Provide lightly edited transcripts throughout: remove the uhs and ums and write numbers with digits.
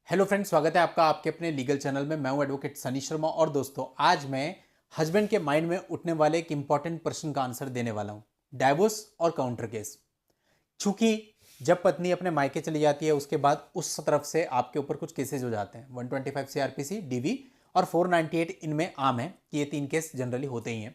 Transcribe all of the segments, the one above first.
Hello friends, स्वागत है आपका आपके अपने लीगल चैनल में। मैं हूं एडवोकेट सनी शर्मा और दोस्तों आज मैं हस्बैंड के माइंड में उठने वाले एक इंपॉर्टेंट प्रश्न का आंसर देने वाला हूं, डाइवोर्स और काउंटर केस। चूंकि जब पत्नी अपने मायके चली जाती है उसके बाद उस तरफ से आपके ऊपर कुछ केसेज हो जाते हैं। 125 सीआरपीसी, डीवी और 498 इनमें आम है कि ये 3 केस जनरली होते ही हैं।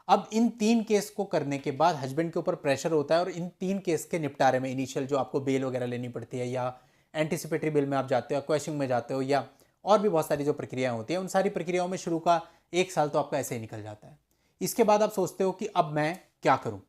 अब इन 3 केस को करने के बाद हस्बैंड के ऊपर प्रेशर होता है और इन 3 केस के निपटारे में इनिशियल जो आपको बेल वगैरह लेनी पड़ती है या एंटिसिपेटरी बिल में आप जाते हो, क्वेश्चनिंग में जाते हो या और भी बहुत सारी जो प्रक्रियाएं होती हैं, उन सारी प्रक्रियाओं में शुरू का 1 साल तो आपका ऐसे ही निकल जाता है। इसके बाद आप सोचते हो कि अब मैं क्या करूं,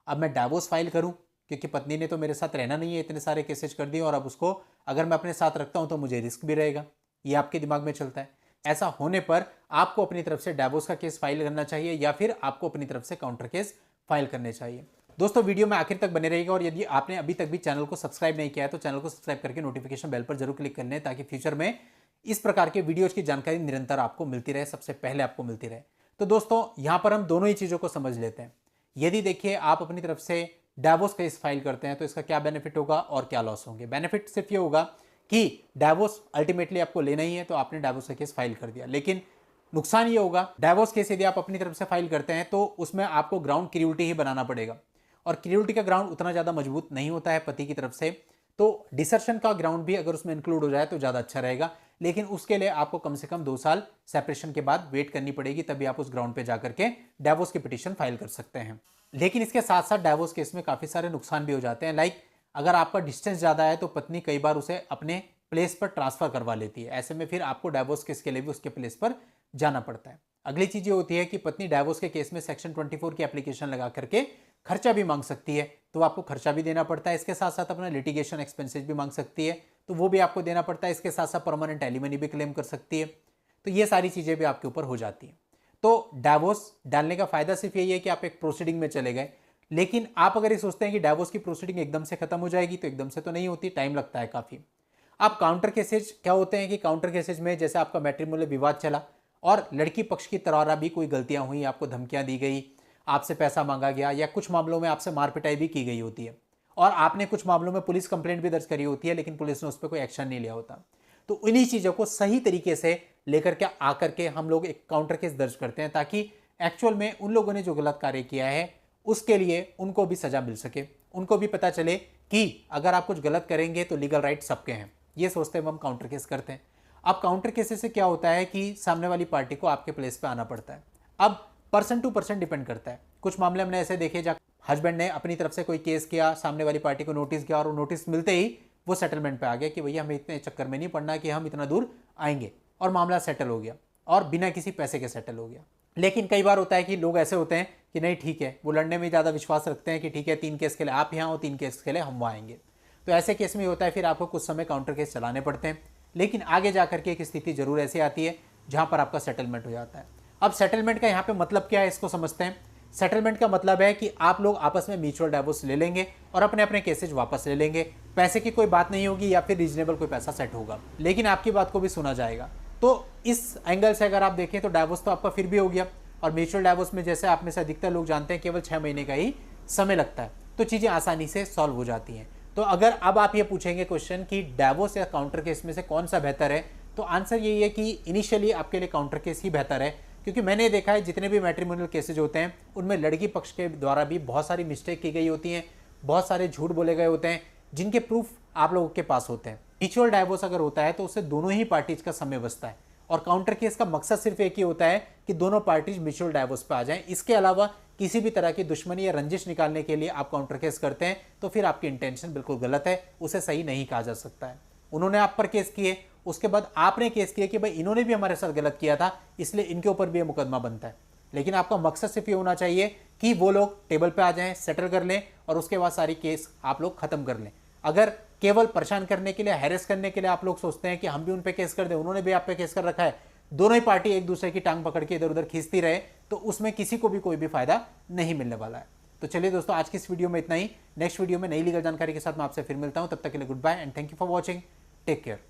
अब मैं डाइवोर्स फाइल करूं क्योंकि पत्नी ने तो मेरे साथ रहना नहीं है, इतने सारे केसेज कर दिए और अब उसको अगर मैं अपने साथ रखता हूं तो मुझे रिस्क भी रहेगा, ये आपके दिमाग में चलता है। ऐसा होने पर आपको अपनी तरफ से डाइवोर्स का केस फाइल करना चाहिए या फिर आपको अपनी तरफ से काउंटर केस फाइल करने चाहिए। दोस्तों वीडियो में आखिर तक बने रहिएगा और यदि आपने अभी तक भी चैनल को सब्सक्राइब नहीं किया है तो चैनल को सब्सक्राइब करके नोटिफिकेशन बेल पर जरूर क्लिक कर लें ताकि फ्यूचर में इस प्रकार के वीडियोज की जानकारी निरंतर आपको मिलती रहे, सबसे पहले आपको मिलती रहे। तो दोस्तों यहां पर हम दोनों ही चीजों को समझ लेते हैं। यदि देखिए आप अपनी तरफ से डाइवोर्स केस फाइल करते हैं तो इसका क्या बेनिफिट होगा और क्या लॉस होंगे। बेनिफिट सिर्फ ये होगा कि डाइवोर्स अल्टीमेटली आपको लेना ही है तो आपने डाइवोर्स का केस फाइल कर दिया, लेकिन नुकसान ये होगा डाइवोर्स केस यदि आप अपनी तरफ से फाइल करते हैं तो उसमें आपको ग्राउंड क्रियोरिटी ही बनाना पड़ेगा और क्रियोरिटी का ग्राउंड उतना ज़्यादा मजबूत नहीं होता है पति की तरफ से। तो डिसर्शन का ग्राउंड भी अगर उसमें इंक्लूड हो जाए तो ज़्यादा अच्छा रहेगा, लेकिन उसके लिए आपको कम से कम 2 साल सेपरेशन के बाद वेट करनी पड़ेगी, तभी आप उस ग्राउंड पे जाकर के डाइवोर्स की पिटीशन फाइल कर सकते हैं। लेकिन इसके साथ साथ डाइवोर्स केस में काफ़ी सारे नुकसान भी हो जाते हैं। लाइक अगर आपका डिस्टेंस ज़्यादा है तो पत्नी कई बार उसे अपने प्लेस पर ट्रांसफर करवा लेती है, ऐसे में फिर आपको डाइवोर्स केस के लिए भी उसके प्लेस पर जाना पड़ता है। अगली चीज ये होती है कि पत्नी डाइवोर्स के केस में सेक्शन 24 की एप्लीकेशन लगा करके खर्चा भी मांग सकती है, तो आपको खर्चा भी देना पड़ता है। इसके साथ साथ अपना लिटिगेशन एक्सपेंसेस भी मांग सकती है, तो वो भी आपको देना पड़ता है। इसके साथ साथ परमानेंट एलिमनी भी क्लेम कर सकती है, तो ये सारी चीजें भी आपके ऊपर हो जाती हैं। तो डाइवोर्स डालने का फायदा सिर्फ यही है कि आप एक प्रोसीडिंग में चले गए, लेकिन आप अगर ये सोचते हैं कि डाइवोर्स की प्रोसीडिंग एकदम से खत्म हो जाएगी तो एकदम से तो नहीं होती, टाइम लगता है काफी। अब काउंटर केसेज क्या होते हैं कि काउंटर केसेज में जैसे आपका मैट्रिमोनियल विवाद चला और लड़की पक्ष की तरह भी कोई गलतियां हुई, आपको धमकियां दी गई, आपसे पैसा मांगा गया या कुछ मामलों में आपसे मार पिटाई भी की गई होती है और आपने कुछ मामलों में पुलिस कंप्लेंट भी दर्ज करी होती है, लेकिन पुलिस ने उस पर कोई एक्शन नहीं लिया होता। तो उन्हीं चीज़ों को सही तरीके से लेकर के आकर के हम लोग एक काउंटर केस दर्ज करते हैं ताकि एक्चुअल में उन लोगों ने जो गलत कार्य किया है उसके लिए उनको भी सजा मिल सके, उनको भी पता चले कि अगर आप कुछ गलत करेंगे तो लीगल राइट सबके हैं। ये सोचते हुए हम काउंटर केस करते हैं। अब काउंटर केसेस से क्या होता है कि सामने वाली पार्टी को आपके प्लेस पे आना पड़ता है। अब पर्सन टू पर्सन डिपेंड करता है। कुछ मामले हमने ऐसे देखे जहाँ हस्बैंड ने अपनी तरफ से कोई केस किया, सामने वाली पार्टी को नोटिस किया और नोटिस मिलते ही वो सेटलमेंट पे आ गया कि भैया हमें इतने चक्कर में नहीं पड़ना कि हम इतना दूर आएंगे, और मामला सेटल हो गया और बिना किसी पैसे के सेटल हो गया। लेकिन कई बार होता है कि लोग ऐसे होते हैं कि नहीं ठीक है, वो लड़ने में ज़्यादा विश्वास रखते हैं कि ठीक है 3 केस के लिए आप यहाँ हो, 3 केस के लिए हम वहाँ आएंगे। तो ऐसे केस में होता है फिर आपको कुछ समय काउंटर केस चलाने पड़ते हैं, लेकिन आगे जाकर के एक स्थिति जरूर ऐसी आती है जहां पर आपका सेटलमेंट हो जाता है। अब सेटलमेंट का यहाँ पे मतलब क्या है इसको समझते हैं। सेटलमेंट का मतलब है कि आप लोग आपस में म्यूचुअल डाइवोर्स ले लेंगे और अपने अपने केसेज वापस ले लेंगे। पैसे की कोई बात नहीं होगी या फिर रीजनेबल कोई पैसा सेट होगा, लेकिन आपकी बात को भी सुना जाएगा। तो इस एंगल से अगर आप देखें तो डाइवोर्स तो आपका फिर भी हो गया, और म्यूचुअल डाइवोर्स में जैसे आप में से अधिकतर लोग जानते हैं केवल 6 महीने का ही समय लगता है, तो चीज़ें आसानी से सॉल्व हो जाती हैं। तो अगर अब आप ये पूछेंगे क्वेश्चन कि डाइवोर्स या काउंटर केस में से कौन सा बेहतर है, तो आंसर यही है कि इनिशियली आपके लिए काउंटर केस ही बेहतर है, क्योंकि मैंने देखा है जितने भी मैट्रिमोनियल केसेज होते हैं उनमें लड़की पक्ष के द्वारा भी बहुत सारी मिस्टेक की गई होती हैं, बहुत सारे झूठ बोले गए होते हैं जिनके प्रूफ आप लोगों के पास होते हैं। म्यूचुअल डाइवोर्स अगर होता है तो उससे दोनों ही पार्टीज का समय बचता है, और काउंटर केस का मकसद सिर्फ एक ही होता है कि दोनों पार्टीज म्यूचुअल डाइवोर्स पे आ जाएं। इसके अलावा किसी भी तरह की दुश्मनी या रंजिश निकालने के लिए आप काउंटर केस करते हैं तो फिर आपकी इंटेंशन बिल्कुल गलत है, उसे सही नहीं कहा जा सकता है। उन्होंने आप पर केस किए, उसके बाद आपने केस किया कि भाई इन्होंने भी हमारे साथ गलत किया था इसलिए इनके ऊपर भी ये मुकदमा बनता है, लेकिन आपका मकसद सिर्फ ये होना चाहिए कि वो लोग टेबल पे आ जाएं, सेटल कर लें और उसके बाद सारी केस आप लोग खत्म कर लें। अगर केवल परेशान करने के लिए, हैरेस करने के लिए आप लोग सोचते हैं कि हम भी उन पे केस कर दें, उन्होंने भी आप पे केस कर रखा है, दोनों ही पार्टी एक दूसरे की टांग पकड़ के इधर उधर खींचती रहे, तो उसमें किसी को भी कोई भी फायदा नहीं मिलने वाला है। तो चलिए दोस्तों आज की इस वीडियो में इतना ही। नेक्स्ट वीडियो में नई लीगल जानकारी के साथ मैं आपसे फिर मिलता हूं, तब तक के लिए goodbye and thank you for watching. Take care.